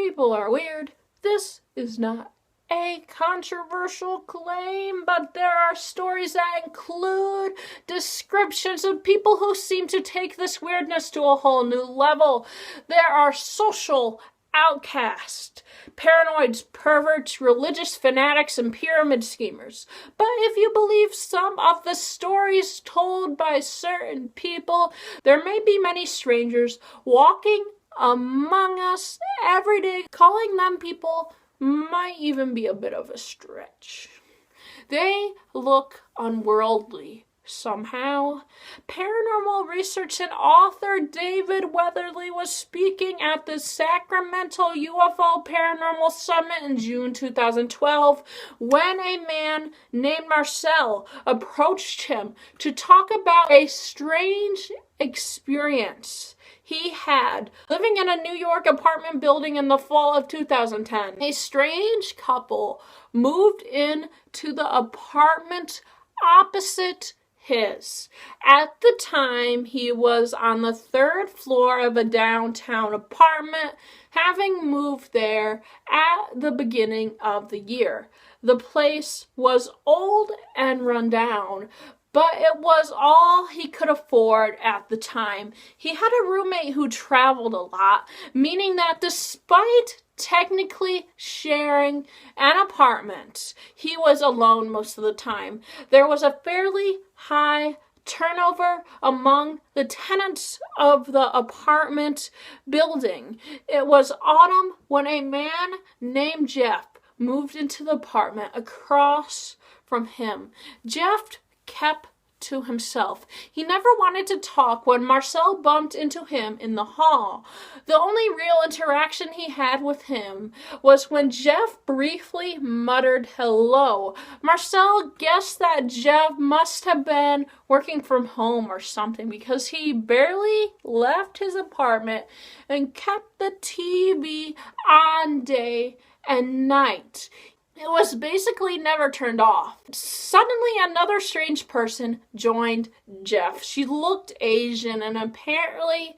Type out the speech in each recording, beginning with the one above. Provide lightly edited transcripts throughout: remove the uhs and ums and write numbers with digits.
people are weird. This is not a controversial claim, but there are stories that include descriptions of people who seem to take this weirdness to a whole new level. There are social outcasts, paranoids, perverts, religious fanatics, and pyramid schemers. But if you believe some of the stories told by certain people, there may be many strangers walking among us every day. Calling them people might even be a bit of a stretch. They look unworldly somehow. Paranormal research and author David Weatherly was speaking at the Sacramento UFO Paranormal Summit in June 2012 when a man named Marcel approached him to talk about a strange experience he had living in a New York apartment building in the fall of 2010. A strange couple moved in to the apartment opposite his. At the time, he was on the third floor of a downtown apartment, having moved there at the beginning of the year. The place was old and run down, but it was all he could afford at the time. He had a roommate who traveled a lot, meaning that despite technically sharing an apartment, he was alone most of the time. There was a fairly high turnover among the tenants of the apartment building. It was autumn when a man named Jeff moved into the apartment across from him. Jeff kept to himself. He never wanted to talk when Marcel bumped into him in the hall. The only real interaction he had with him was when Jeff briefly muttered hello. Marcel guessed that Jeff must have been working from home or something because he barely left his apartment and kept the TV on day and night. It was basically never turned off. Suddenly, another strange person joined Jeff. She looked Asian and apparently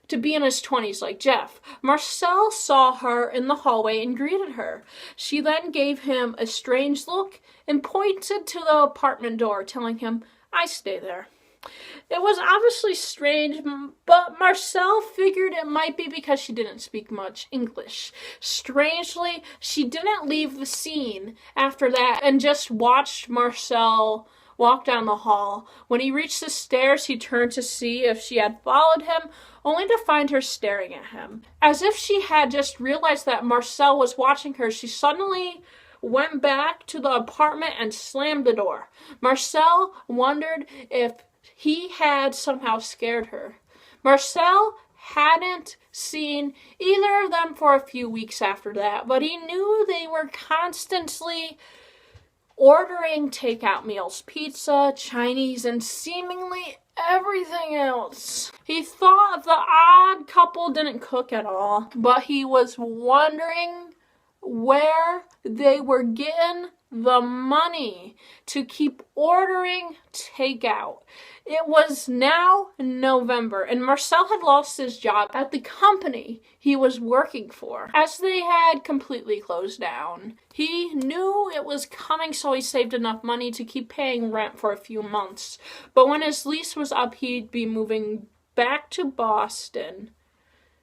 to be in his 20s like Jeff. Marcel saw her in the hallway and greeted her. She then gave him a strange look and pointed to the apartment door, telling him, "I stay there." It was obviously strange, but Marcel figured it might be because she didn't speak much English. Strangely, she didn't leave the scene after that and just watched Marcel walk down the hall. When he reached the stairs, he turned to see if she had followed him, only to find her staring at him. As if she had just realized that Marcel was watching her, she suddenly went back to the apartment and slammed the door. Marcel wondered if he had somehow scared her. Marcel hadn't seen either of them for a few weeks after that, but he knew they were constantly ordering takeout meals, pizza, Chinese, and seemingly everything else. He thought the odd couple didn't cook at all, but he was wondering where they were getting the money to keep ordering takeout. It was now November, and Marcel had lost his job at the company he was working for, as they had completely closed down. He knew it was coming, so he saved enough money to keep paying rent for a few months. But when his lease was up, he'd be moving back to Boston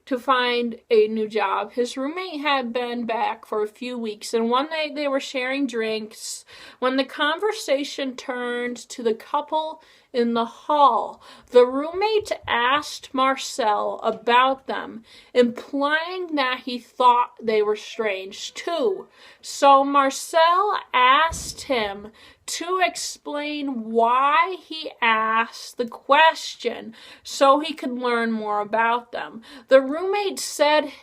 to find a new job. His roommate had been back for a few weeks, and one night they were sharing drinks when the conversation turned to the couple in the hall. The roommate asked Marcel about them, implying that he thought they were strange too. So Marcel asked him to explain why he asked the question so he could learn more about them. The roommate said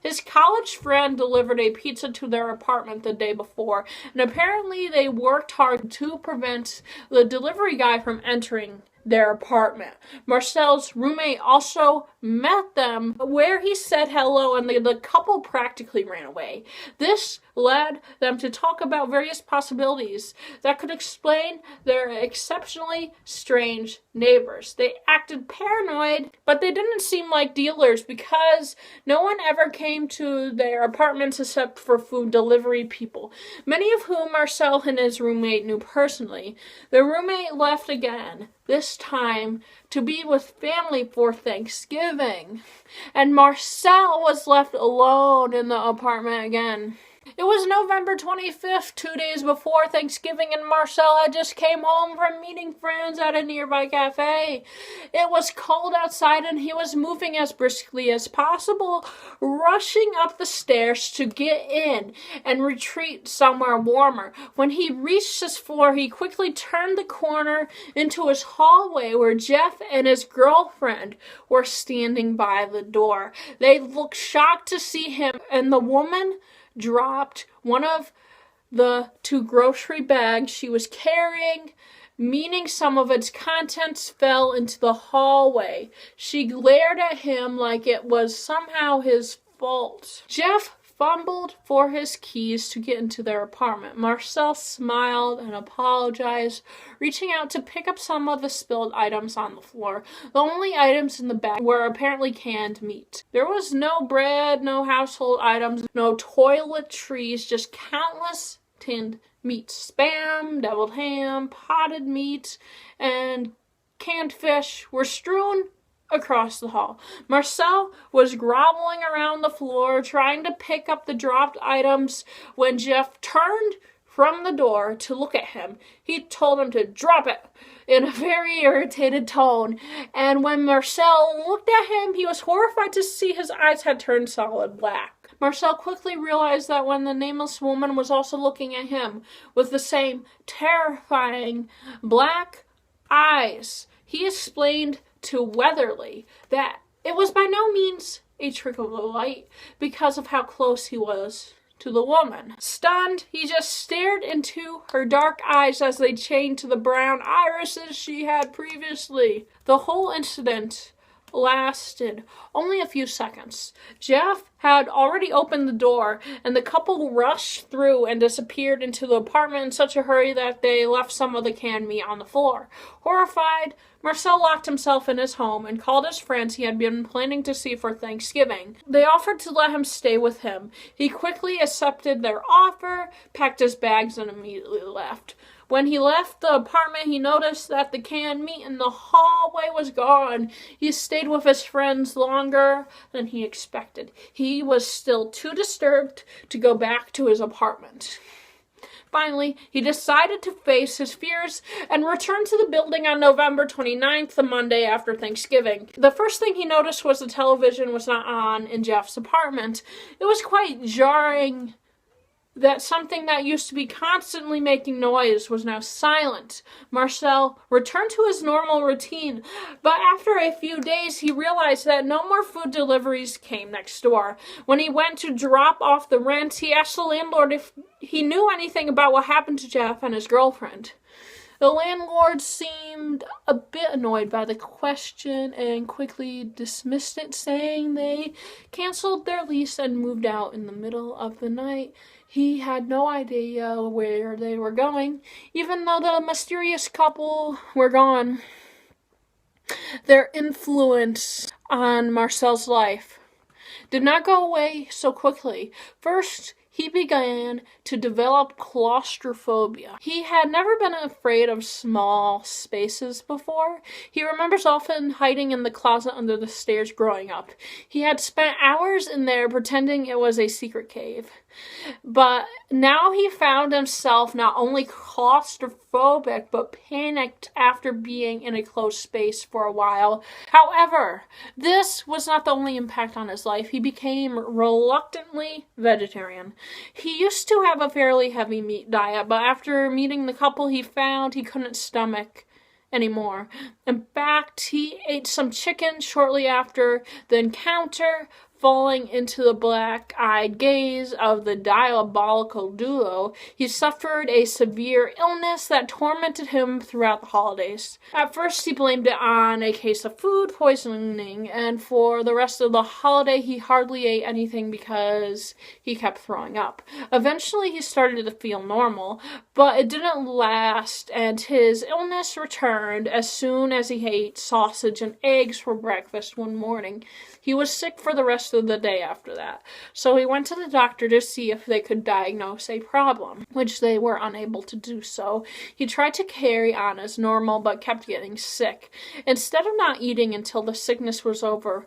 his college friend delivered a pizza to their apartment the day before, and apparently they worked hard to prevent the delivery guy from entering their apartment. Marcel's roommate also met them where he said hello, and the couple practically ran away. This led them to talk about various possibilities that could explain their exceptionally strange neighbors. They acted paranoid, but they didn't seem like dealers because no one ever came to their apartments except for food delivery people, many of whom Marcel and his roommate knew personally. The roommate left again, this time to be with family for Thanksgiving, and Marcel was left alone in the apartment again. It was November 25th, 2 days before Thanksgiving, and Marcel had just came home from meeting friends at a nearby cafe. It was cold outside, and he was moving as briskly as possible, rushing up the stairs to get in and retreat somewhere warmer. When he reached his floor, he quickly turned the corner into his hallway where Jeff and his girlfriend were standing by the door. They looked shocked to see him, and the woman dropped one of the 2 grocery bags she was carrying, meaning some of its contents fell into the hallway. She glared at him like it was somehow his fault. Jeff fumbled for his keys to get into their apartment. Marcel smiled and apologized, reaching out to pick up some of the spilled items on the floor. The only items in the bag were apparently canned meat. There was no bread, no household items, no toiletries, just countless tinned meats. Spam, deviled ham, potted meat, and canned fish were strewn across the hall. Marcel was groveling around the floor, trying to pick up the dropped items when Jeff turned from the door to look at him. He told him to drop it in a very irritated tone, and when Marcel looked at him, he was horrified to see his eyes had turned solid black. Marcel quickly realized that when the nameless woman was also looking at him with the same terrifying black eyes, he explained to Weatherly that it was by no means a trick of the light because of how close he was to the woman. Stunned, he just stared into her dark eyes as they changed to the brown irises she had previously. The whole incident lasted only a few seconds. Jeff had already opened the door, and the couple rushed through and disappeared into the apartment in such a hurry that they left some of the canned meat on the floor. Horrified, Marcel locked himself in his home and called his friends he had been planning to see for Thanksgiving. They offered to let him stay with him. He quickly accepted their offer, packed his bags, and immediately left. When he left the apartment, he noticed that the canned meat in the hallway was gone. He stayed with his friends longer than he expected. He was still too disturbed to go back to his apartment. Finally, he decided to face his fears and returned to the building on November 29th, the Monday after Thanksgiving. The first thing he noticed was the television was not on in Jeff's apartment. It was quite jarring that something that used to be constantly making noise was now silent. Marcel returned to his normal routine, but after a few days he realized that no more food deliveries came next door. When he went to drop off the rent, he asked the landlord if he knew anything about what happened to Jeff and his girlfriend. The landlord seemed a bit annoyed by the question and quickly dismissed it, saying they canceled their lease and moved out in the middle of the night. He had no idea where they were going, even though the mysterious couple were gone. Their influence on Marcel's life did not go away so quickly. First, he began to develop claustrophobia. He had never been afraid of small spaces before. He remembers often hiding in the closet under the stairs growing up. He had spent hours in there pretending it was a secret cave. But now he found himself not only claustrophobic, but panicked after being in a closed space for a while. However, this was not the only impact on his life. He became reluctantly vegetarian. He used to have a fairly heavy meat diet, but after meeting the couple, he found he couldn't stomach anymore. In fact, he ate some chicken shortly after the encounter, falling into the black-eyed gaze of the diabolical duo, he suffered a severe illness that tormented him throughout the holidays. At first, he blamed it on a case of food poisoning, and for the rest of the holiday, he hardly ate anything because he kept throwing up. Eventually, he started to feel normal, but it didn't last, and his illness returned as soon as he ate sausage and eggs for breakfast one morning. He was sick for the rest of the day after that, so he went to the doctor to see if they could diagnose a problem, which they were unable to do so. He tried to carry on as normal, but kept getting sick. Instead of not eating until the sickness was over,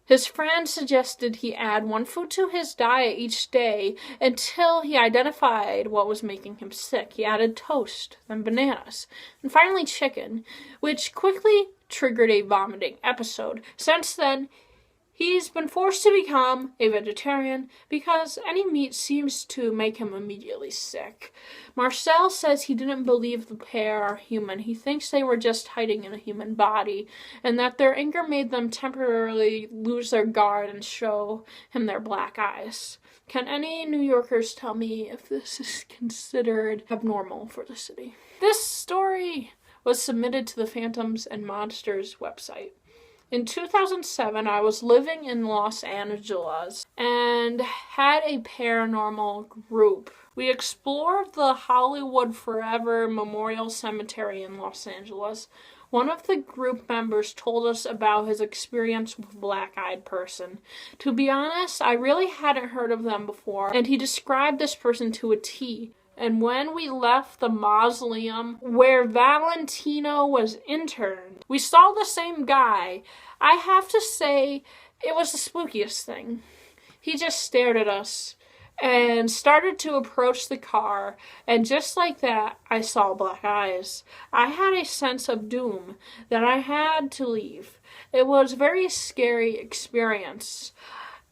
his friend suggested he add one food to his diet each day until he identified what was making him sick. He added toast, then bananas, and finally chicken, which quickly triggered a vomiting episode. Since then, he's been forced to become a vegetarian because any meat seems to make him immediately sick. Marcel says he didn't believe the pair are human. He thinks they were just hiding in a human body, and that their anger made them temporarily lose their guard and show him their black eyes. Can any New Yorkers tell me if this is considered abnormal for the city? This story was submitted to the Phantoms and Monsters website. In 2007, I was living in Los Angeles and had a paranormal group. We explored the Hollywood Forever Memorial Cemetery in Los Angeles. One of the group members told us about his experience with a black-eyed person. To be honest, I really hadn't heard of them before, and he described this person to a T. And when we left the mausoleum where Valentino was interned, we saw the same guy. I have to say, it was the spookiest thing. He just stared at us and started to approach the car, and just like that, I saw black eyes. I had a sense of doom that I had to leave. It was a very scary experience.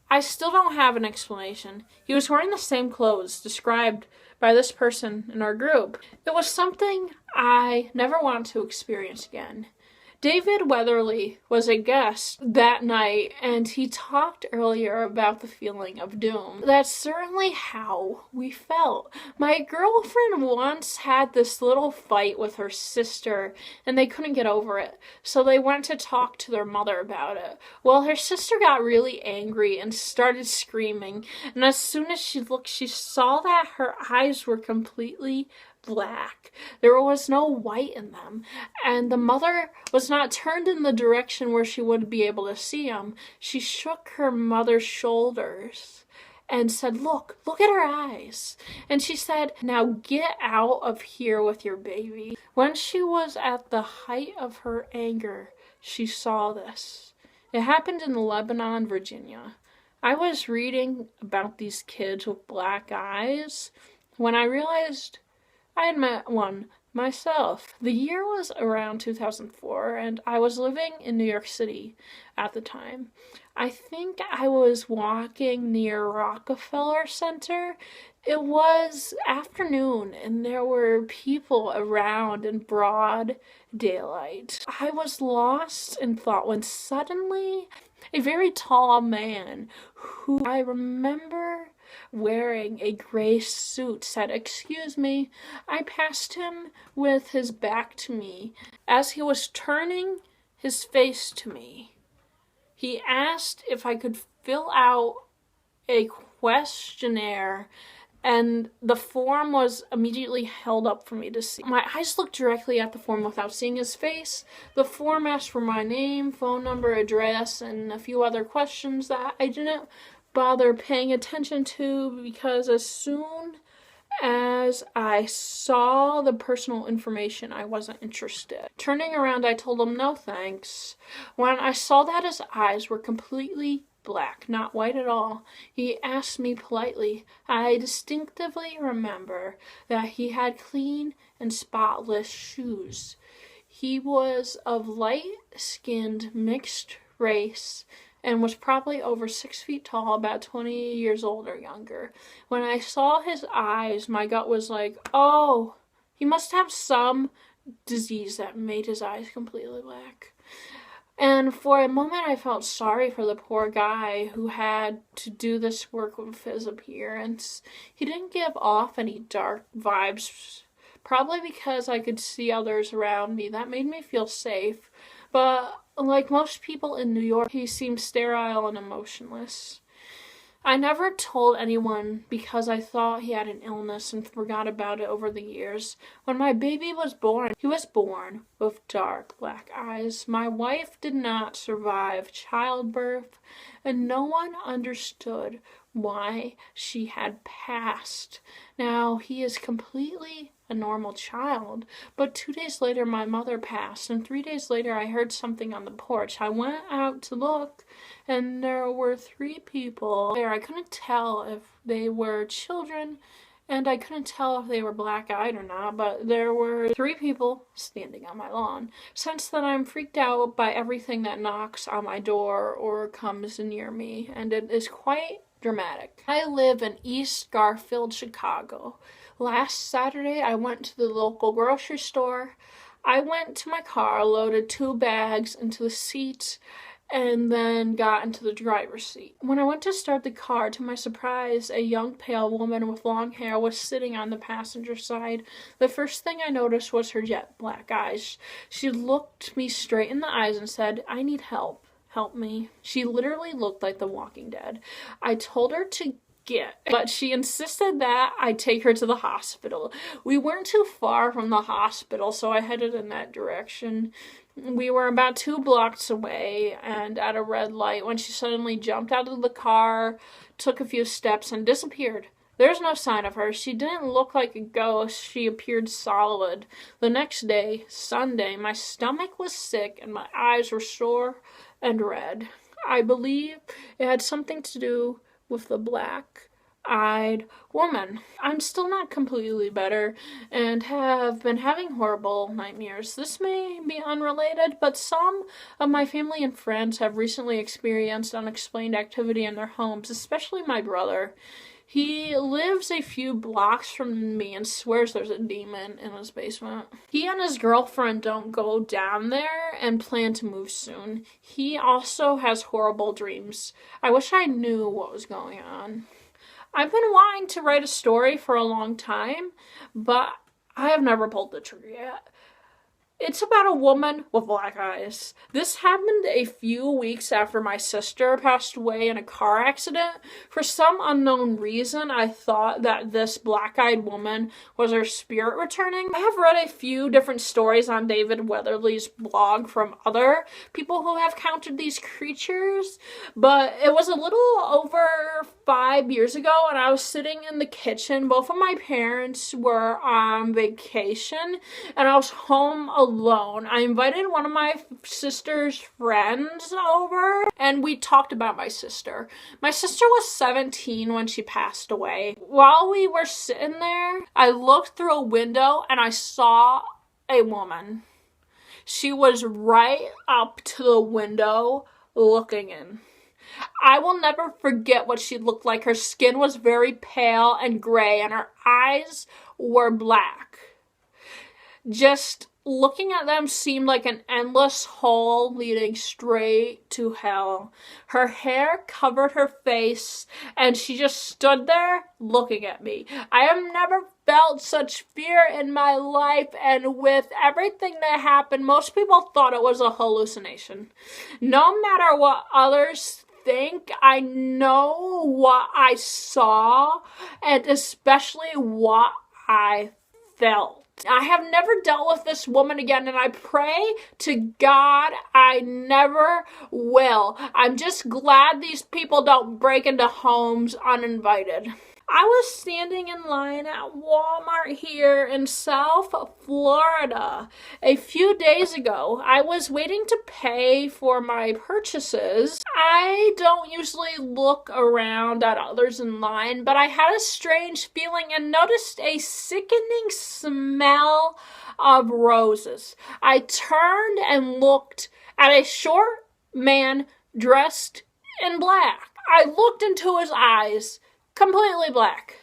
I still don't have an explanation. He was wearing the same clothes described by this person in our group. It was something I never want to experience again. David Weatherly was a guest that night, and he talked earlier about the feeling of doom. That's certainly how we felt. My girlfriend once had this little fight with her sister, and they couldn't get over it, so they went to talk to their mother about it. Well, her sister got really angry and started screaming, and as soon as she looked, she saw that her eyes were completely black. There was no white in them, and the mother was not turned in the direction where she would be able to see him. She shook her mother's shoulders and said, look at her eyes. And she said, now get out of here with your baby. When she was at the height of her anger, she saw this. It happened in Lebanon, Virginia. I was reading about these kids with black eyes when I realized I had met one myself. The year was around 2004, and I was living in New York City at the time. I think I was walking near Rockefeller Center. It was afternoon, and there were people around in broad daylight. I was lost in thought when suddenly a very tall man, who I remember wearing a gray suit, said, "Excuse me." I passed him with his back to me. As he was turning his face to me, he asked if I could fill out a questionnaire, and the form was immediately held up for me to see. My eyes looked directly at the form without seeing his face. The form asked for my name, phone number, address, and a few other questions that I didn't bother paying attention to because as soon as I saw the personal information, I wasn't interested. Turning around, I told him no thanks. When I saw that his eyes were completely black, not white at all, he asked me politely. I distinctively remember that he had clean and spotless shoes. He was of light-skinned mixed race and was probably over 6 feet tall, about 20 years old or younger. When I saw his eyes, my gut was like, oh, he must have some disease that made his eyes completely black. And for a moment, I felt sorry for the poor guy who had to do this work with his appearance. He didn't give off any dark vibes, probably because I could see others around me. That made me feel safe. But like most people in New York, he seemed sterile and emotionless. I never told anyone because I thought he had an illness and forgot about it over the years. When my baby was born, he was born with dark black eyes. My wife did not survive childbirth, and no one understood why she had passed. Now, he is completely a normal child, but 2 days later my mother passed, and 3 days later I heard something on the porch. I went out to look, and there were 3 people there. I couldn't tell if they were children, and I couldn't tell if they were black-eyed or not, but there were 3 people standing on my lawn. Since then, I'm freaked out by everything that knocks on my door or comes near me, and it is quite dramatic. I live in East Garfield, Chicago. Last Saturday, I went to the local grocery store. I went to my car, loaded 2 bags into the seat, and then got into the driver's seat. When I went to start the car, to my surprise, a young pale woman with long hair was sitting on the passenger side. The first thing I noticed was her jet black eyes. She looked me straight in the eyes and said, "I need help. Help me." She literally looked like The Walking Dead. I told her to but she insisted that I take her to the hospital. We weren't too far from the hospital, so I headed in that direction. We were about 2 blocks away and at a red light when she suddenly jumped out of the car, took a few steps, and disappeared. There's no sign of her. She didn't look like a ghost. She appeared solid. The next day, Sunday, my stomach was sick and my eyes were sore and red. I believe it had something to do with the black-eyed woman. I'm still not completely better and have been having horrible nightmares. This may be unrelated, but some of my family and friends have recently experienced unexplained activity in their homes, especially my brother. He lives a few blocks from me and swears there's a demon in his basement. He and his girlfriend don't go down there and plan to move soon. He also has horrible dreams. I wish I knew what was going on. I've been wanting to write a story for a long time, but I have never pulled the trigger yet. It's about a woman with black eyes. This happened a few weeks after my sister passed away in a car accident. For some unknown reason, I thought that this black-eyed woman was her spirit returning. I have read a few different stories on David Weatherly's blog from other people who have counted these creatures, but it was a little over 5 years ago, and I was sitting in the kitchen. Both of my parents were on vacation, and I was home alone. I invited one of my sister's friends over, and we talked about my sister. My sister was 17 when she passed away. While we were sitting there, I looked through a window and I saw a woman. She was right up to the window looking in. I will never forget what she looked like. Her skin was very pale and gray, and her eyes were black. Just looking at them seemed like an endless hole leading straight to hell. Her hair covered her face, and she just stood there looking at me. I have never felt such fear in my life, and with everything that happened, most people thought it was a hallucination. No matter what others think, I know what I saw, and especially what I felt. I have never dealt with this woman again, and I pray to God I never will. I'm just glad these people don't break into homes uninvited. I was standing in line at Walmart here in South Florida a few days ago. I was waiting to pay for my purchases. I don't usually look around at others in line, but I had a strange feeling and noticed a sickening smell of roses. I turned and looked at a short man dressed in black. I looked into his eyes. Completely black.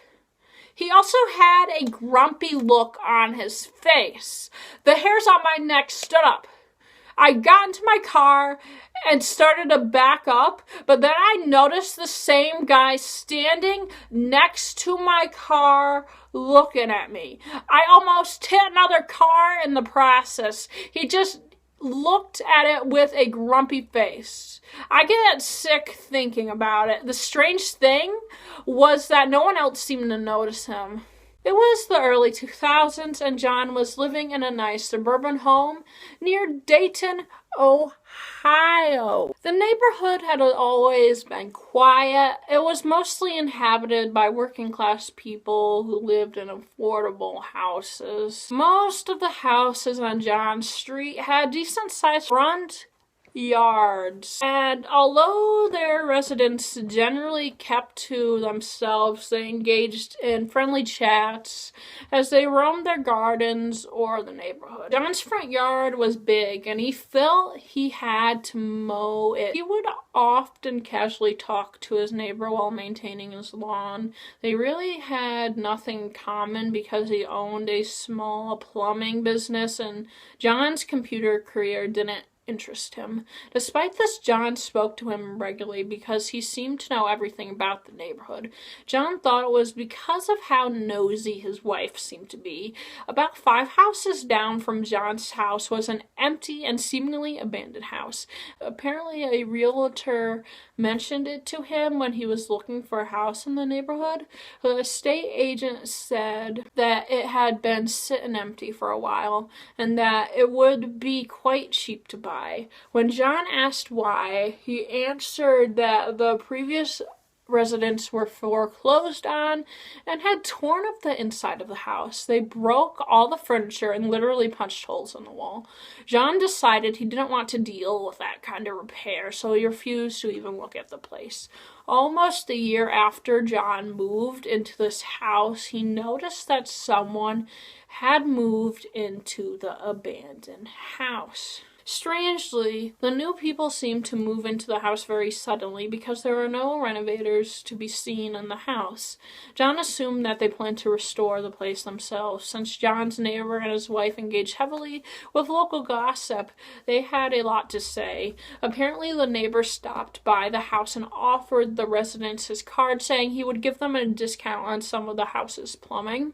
He also had a grumpy look on his face. The hairs on my neck stood up. I got into my car and started to back up, but then I noticed the same guy standing next to my car looking at me. I almost hit another car in the process. He just looked at it with a grumpy face. I get sick thinking about it. The strange thing was that no one else seemed to notice him. It was the early 2000s, and John was living in a nice suburban home near Dayton, Ohio. The neighborhood had always been quiet. It was mostly inhabited by working class people who lived in affordable houses. Most of the houses on John Street had decent sized front yards, and although their residents generally kept to themselves, they engaged in friendly chats as they roamed their gardens or the neighborhood. John's front yard was big, and he felt he had to mow it. He would often casually talk to his neighbor while maintaining his lawn. They really had nothing in common because he owned a small plumbing business, and John's computer career didn't interest him. Despite this, John spoke to him regularly because he seemed to know everything about the neighborhood. John thought it was because of how nosy his wife seemed to be. About 5 houses down from John's house was an empty and seemingly abandoned house. Apparently, a realtor mentioned it to him when he was looking for a house in the neighborhood. The estate agent said that it had been sitting empty for a while and that it would be quite cheap to buy. When John asked why, he answered that the previous residents were foreclosed on and had torn up the inside of the house. They broke all the furniture and literally punched holes in the wall. John decided he didn't want to deal with that kind of repair, so he refused to even look at the place. Almost a year after John moved into this house, he noticed that someone had moved into the abandoned house. Strangely, the new people seemed to move into the house very suddenly because there were no renovators to be seen in the house. John assumed that they planned to restore the place themselves. Since John's neighbor and his wife engaged heavily with local gossip, they had a lot to say. Apparently, the neighbor stopped by the house and offered the residents his card, saying he would give them a discount on some of the house's plumbing.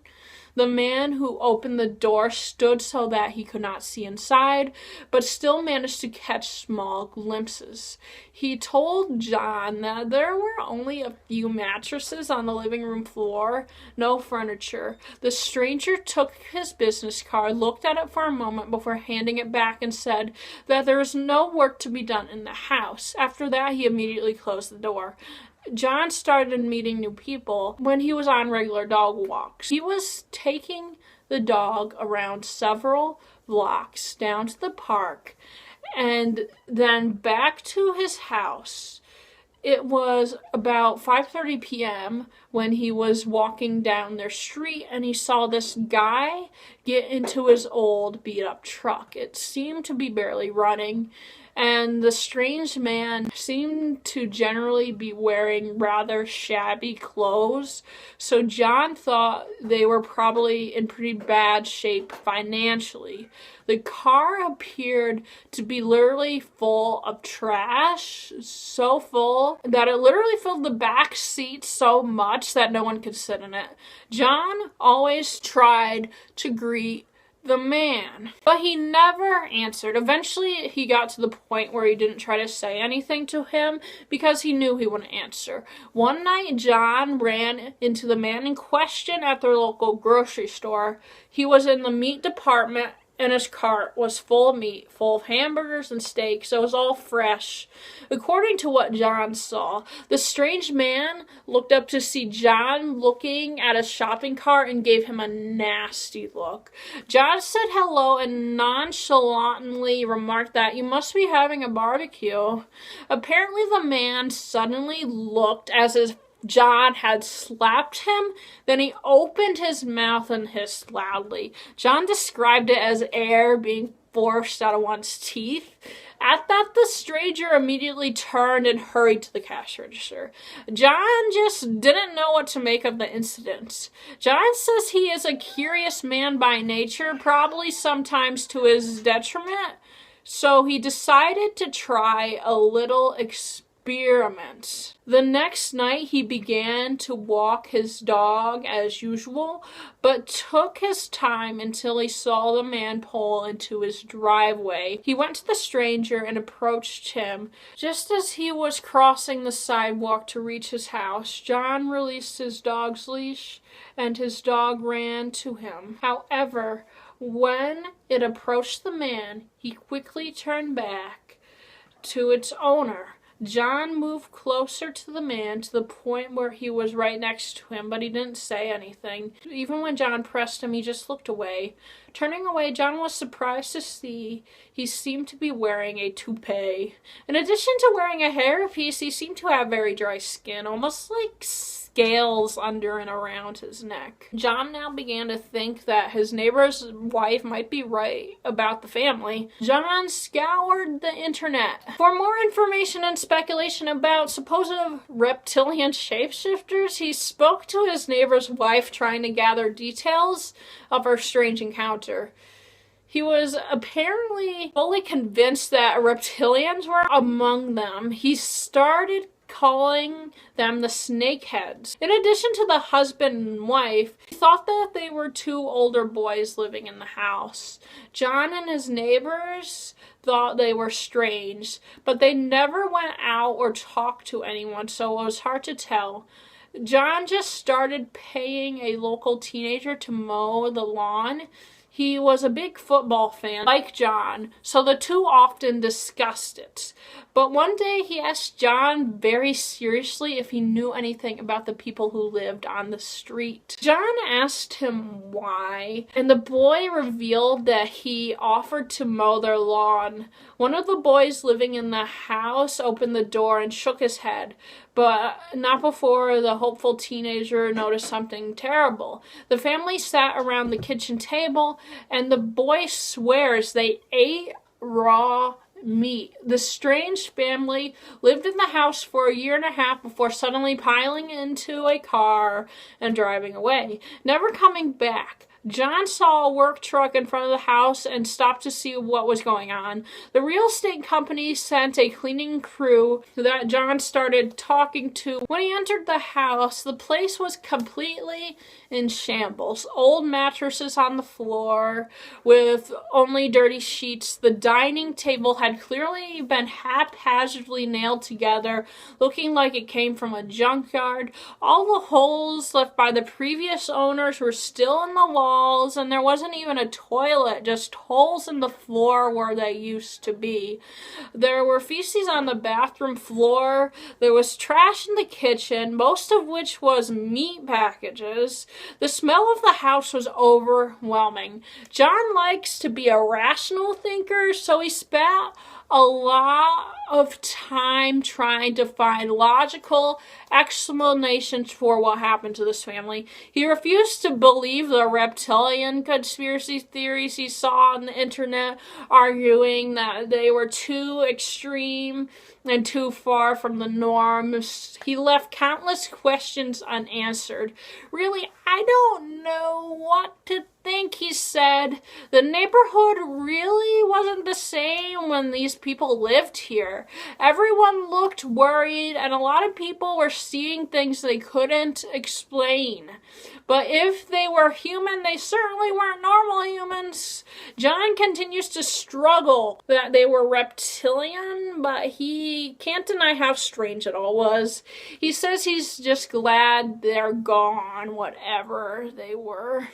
The man who opened the door stood so that he could not see inside, but still managed to catch small glimpses. He told John that there were only a few mattresses on the living room floor, no furniture. The stranger took his business card, looked at it for a moment before handing it back, and said that there was no work to be done in the house. After that, he immediately closed the door. John started meeting new people when he was on regular dog walks. He was taking the dog around several blocks down to the park and then back to his house. It was about 5:30 p.m. when he was walking down their street and he saw this guy get into his old beat-up truck. It seemed to be barely running, and the strange man seemed to generally be wearing rather shabby clothes, so John thought they were probably in pretty bad shape financially. The car appeared to be literally full of trash, so full that it literally filled the back seat so much that no one could sit in it. John always tried to greet the man, but he never answered. Eventually, he got to the point where he didn't try to say anything to him because he knew he wouldn't answer. One night, John ran into the man in question at their local grocery store. He was in the meat department, and his cart was full of meat, full of hamburgers and steaks. It was all fresh. According to what John saw, the strange man looked up to see John looking at his shopping cart and gave him a nasty look. John said hello and nonchalantly remarked that you must be having a barbecue. Apparently, the man suddenly looked as if John had slapped him. Then he opened his mouth and hissed loudly. John described it as air being forced out of one's teeth. At that, the stranger immediately turned and hurried to the cash register. John just didn't know what to make of the incident. John says he is a curious man by nature, probably sometimes to his detriment. So he decided to try a little experiment. The next night he began to walk his dog as usual, but took his time until he saw the man pull into his driveway. He went to the stranger and approached him. Just as he was crossing the sidewalk to reach his house, John released his dog's leash and his dog ran to him. However, when it approached the man, he quickly turned back to its owner. John moved closer to the man to the point where he was right next to him, but he didn't say anything. Even when John pressed him, he just looked away. Turning away, John was surprised to see he seemed to be wearing a toupee. In addition to wearing a hairpiece, he seemed to have very dry skin, almost like scales under and around his neck. John now began to think that his neighbor's wife might be right about the family. John scoured the internet for more information and speculation about supposed reptilian shapeshifters. He spoke to his neighbor's wife, trying to gather details of her strange encounter. He was apparently fully convinced that reptilians were among them. He started calling them the snakeheads. In addition to the husband and wife, he thought that they were two older boys living in the house. John and his neighbors thought they were strange, but they never went out or talked to anyone, so it was hard to tell. John just started paying a local teenager to mow the lawn. He was a big football fan, like John, so the two often discussed it. But one day he asked John very seriously if he knew anything about the people who lived on the street. John asked him why, and the boy revealed that he offered to mow their lawn. One of the boys living in the house opened the door and shook his head, but not before the hopeful teenager noticed something terrible. The family sat around the kitchen table, and the boy swears they ate raw meat. The strange family lived in the house for a year and a half before suddenly piling into a car and driving away, never coming back. John saw a work truck in front of the house and stopped to see what was going on. The real estate company sent a cleaning crew that John started talking to. When he entered the house, the place was completely in shambles. Old mattresses on the floor with only dirty sheets. The dining table had clearly been haphazardly nailed together, looking like it came from a junkyard. All the holes left by the previous owners were still in the walls, and there wasn't even a toilet, just holes in the floor where they used to be. There were feces on the bathroom floor. There was trash in the kitchen, most of which was meat packages. The smell of the house was overwhelming. John likes to be a rational thinker, so he spent a lot of time trying to find logical explanations for what happened to this family. He refused to believe the reptilian conspiracy theories he saw on the internet, arguing that they were too extreme and too far from the norms. He left countless questions unanswered. Really, I don't know what to think, he said. The neighborhood really wasn't the same when these people lived here. Everyone looked worried, and a lot of people were seeing things they couldn't explain. But if they were human, they certainly weren't normal humans. John continues to struggle that they were reptilian, but he can't deny how strange it all was. He says he's just glad they're gone, whatever they were.